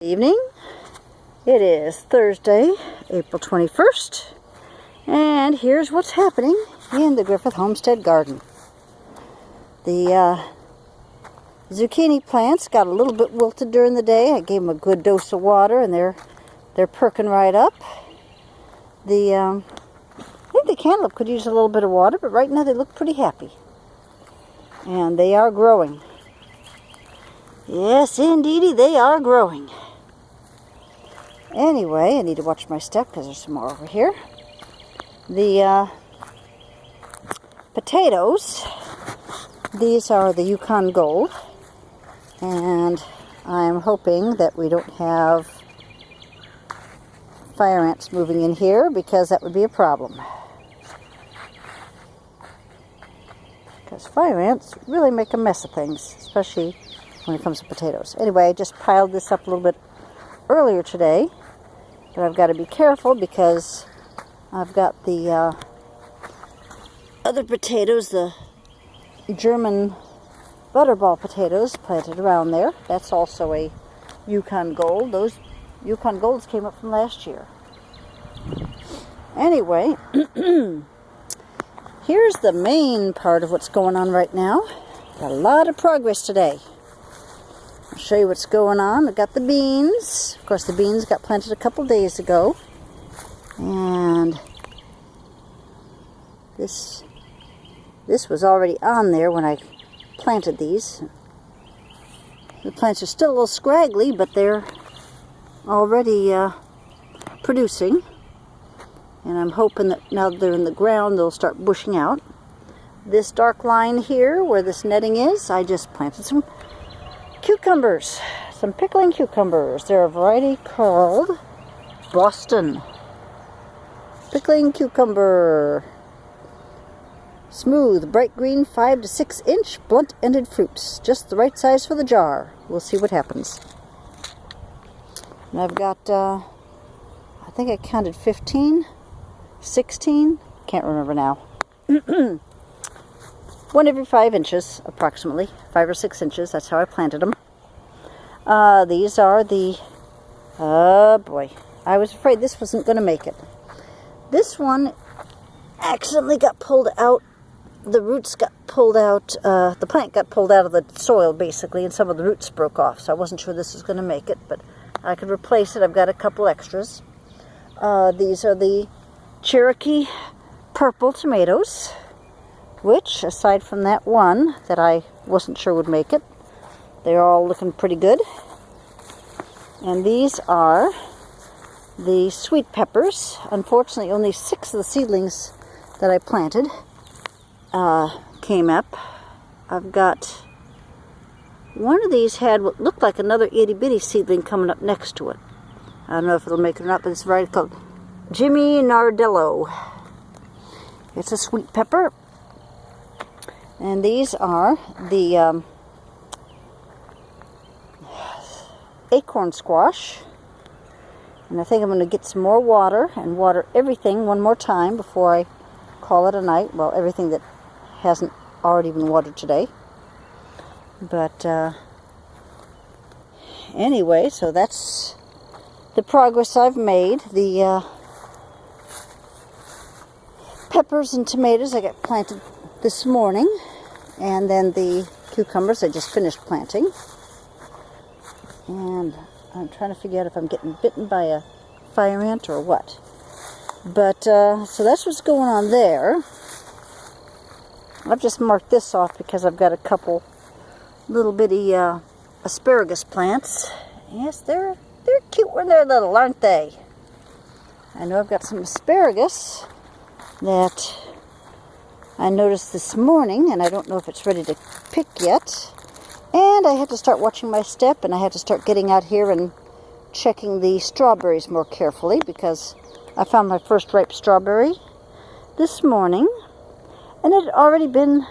Evening. It is Thursday, April 21st, and here's what's happening in the Griffith Homestead garden. The zucchini plants got a little bit wilted during the day. I gave them a good dose of water, and they're perking right up. I think the cantaloupe could use a little bit of water, but right now they look pretty happy, and they are growing. Yes, indeedy, they are growing. Anyway, I need to watch my step because there's some more over here. The potatoes, these are the Yukon Gold, and I'm hoping that we don't have fire ants moving in here, because that would be a problem. Because fire ants really make a mess of things, especially when it comes to potatoes. Anyway, I just piled this up a little bit earlier today, but I've got to be careful because I've got the other potatoes, the German butterball potatoes, planted around there. That's also a Yukon Gold. Those Yukon Golds came up from last year. Anyway, here's the main part of what's going on right now. Got a lot of progress today. I'll show you what's going on. I've got the beans. Of course, the beans got planted a couple days ago. And this was already on there when I planted these. The plants are still a little scraggly, but they're already producing. And I'm hoping that now that they're in the ground, they'll start bushing out. This dark line here, where this netting is, I just planted some cucumbers, some pickling cucumbers. They're a variety called Boston. Pickling cucumber. Smooth, bright green, 5 to 6 inch, blunt-ended fruits. Just the right size for the jar. We'll see what happens. And I've got, I think I counted 15, 16, can't remember now. 1 every 5 inches, approximately. 5 or 6 inches, that's how I planted them. These are the, oh boy, I was afraid this wasn't going to make it. This one accidentally got pulled out. The roots got pulled out, the plant got pulled out of the soil, basically, and some of the roots broke off, so I wasn't sure this was going to make it, but I could replace it. I've got a couple extras. These are the Cherokee purple tomatoes, which, aside from that one that I wasn't sure would make it, they're all looking pretty good. And these are the sweet peppers. Unfortunately, only 6 of the seedlings that I planted came up. I've got one of these had what looked like another itty-bitty seedling coming up next to it. I don't know if it'll make it or not, but it's a variety called Jimmy Nardello. It's a sweet pepper. And these are the acorn squash. And I think I'm going to get some more water and water everything one more time before I call it a night. Well, everything that hasn't already been watered today. But anyway, so that's the progress I've made. The peppers and tomatoes I got planted this morning, and then the cucumbers I just finished planting. And I'm trying to figure out if I'm getting bitten by a fire ant or what. But so that's what's going on there. I've just marked this off because I've got a couple little bitty asparagus plants. Yes, they're cute when they're little, aren't they? I know I've got some asparagus that I noticed this morning, and I don't know if it's ready to pick yet. And I had to start watching my step, and I had to start getting out here and checking the strawberries more carefully, because I found my first ripe strawberry this morning, and it had already been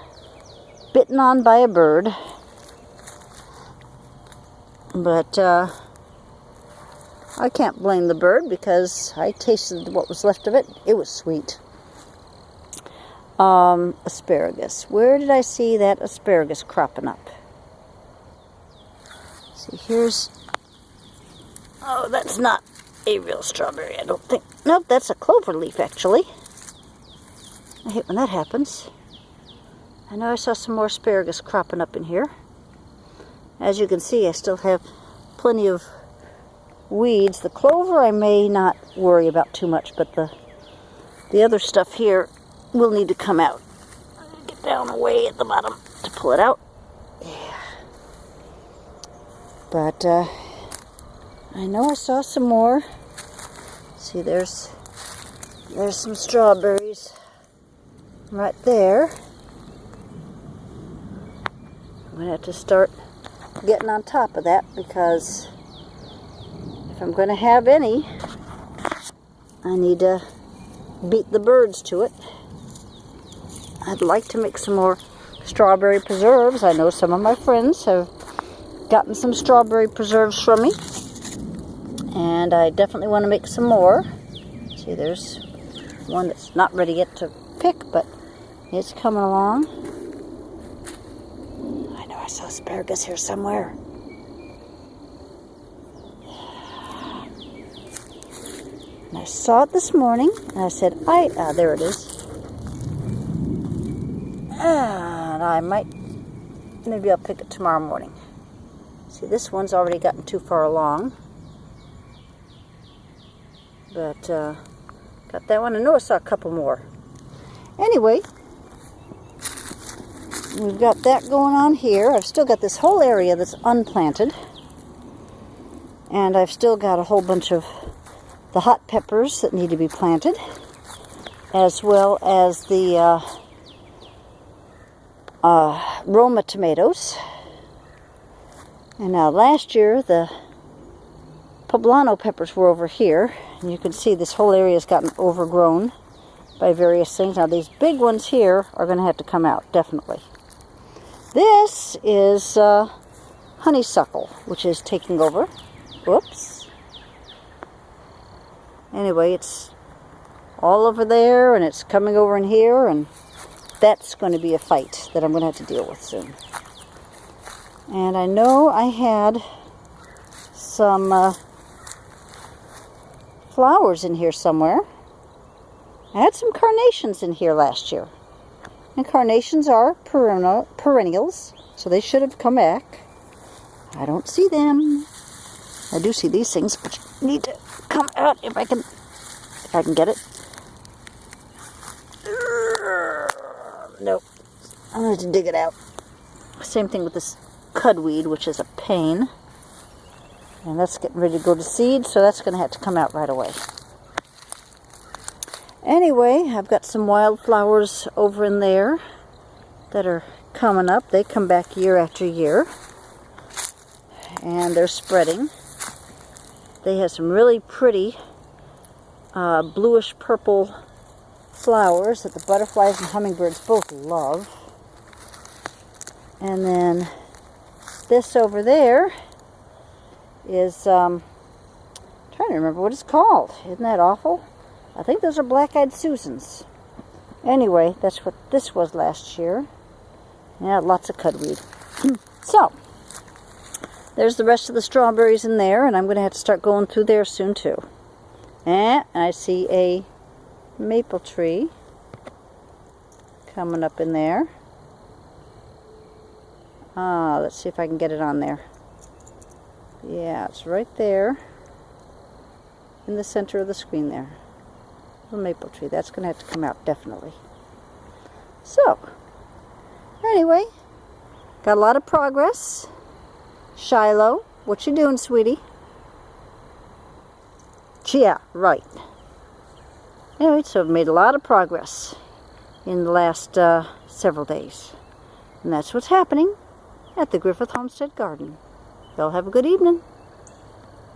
bitten on by a bird. But I can't blame the bird, because I tasted what was left of it. It was sweet. Asparagus. Where did I see that asparagus cropping up? See, here's Oh, that's not a real strawberry, I don't think. Nope, that's a clover leaf, actually. I hate when that happens. I know I saw some more asparagus cropping up in here. As you can see, I still have plenty of weeds. The clover I may not worry about too much, but the other stuff here will need to come out. Get down away at the bottom to pull it out. Yeah. But I know I saw some more. See, there's some strawberries right there. I'm going to have to start getting on top of that, because if I'm going to have any, I need to beat the birds to it. I'd like to make some more strawberry preserves. I know some of my friends have gotten some strawberry preserves from me, and I definitely want to make some more. See, there's one that's not ready yet to pick, but it's coming along. I know I saw asparagus here somewhere. And I saw it this morning, and I said, there it is. And I maybe I'll pick it tomorrow morning. See, this one's already gotten too far along. But, got that one. I know I saw a couple more. Anyway, we've got that going on here. I've still got this whole area that's unplanted. And I've still got a whole bunch of the hot peppers that need to be planted, as well as the Roma tomatoes. And now last year the poblano peppers were over here, and you can see this whole area has gotten overgrown by various things. Now these big ones here are going to have to come out, definitely. This is honeysuckle, which is taking over. Whoops. Anyway, it's all over there, and it's coming over in here, and that's going to be a fight that I'm going to have to deal with soon. And I know I had some flowers in here somewhere. I had some carnations in here last year. And carnations are perennials, so they should have come back. I don't see them. I do see these things, but you need to come out if I can get it. Nope. I'm going to have to dig it out. Same thing with this cudweed, which is a pain. And that's getting ready to go to seed, so that's going to have to come out right away. Anyway, I've got some wildflowers over in there that are coming up. They come back year after year. And they're spreading. They have some really pretty bluish purple flowers that the butterflies and hummingbirds both love. And then this over there is, trying to remember what it's called. Isn't that awful? I think those are black-eyed Susans. Anyway, that's what this was last year. Yeah, lots of cudweed. So, there's the rest of the strawberries in there, and I'm going to have to start going through there soon too. And I see a maple tree coming up in there. Let's see if I can get it on there. Yeah, it's right there in the center of the screen there. The maple tree. That's going to have to come out, definitely. So, anyway, got a lot of progress. Shiloh, what you doing, sweetie? Yeah, right. Anyway, so I've made a lot of progress in the last several days. And that's what's happening at the Griffith Homestead Garden. Y'all have a good evening.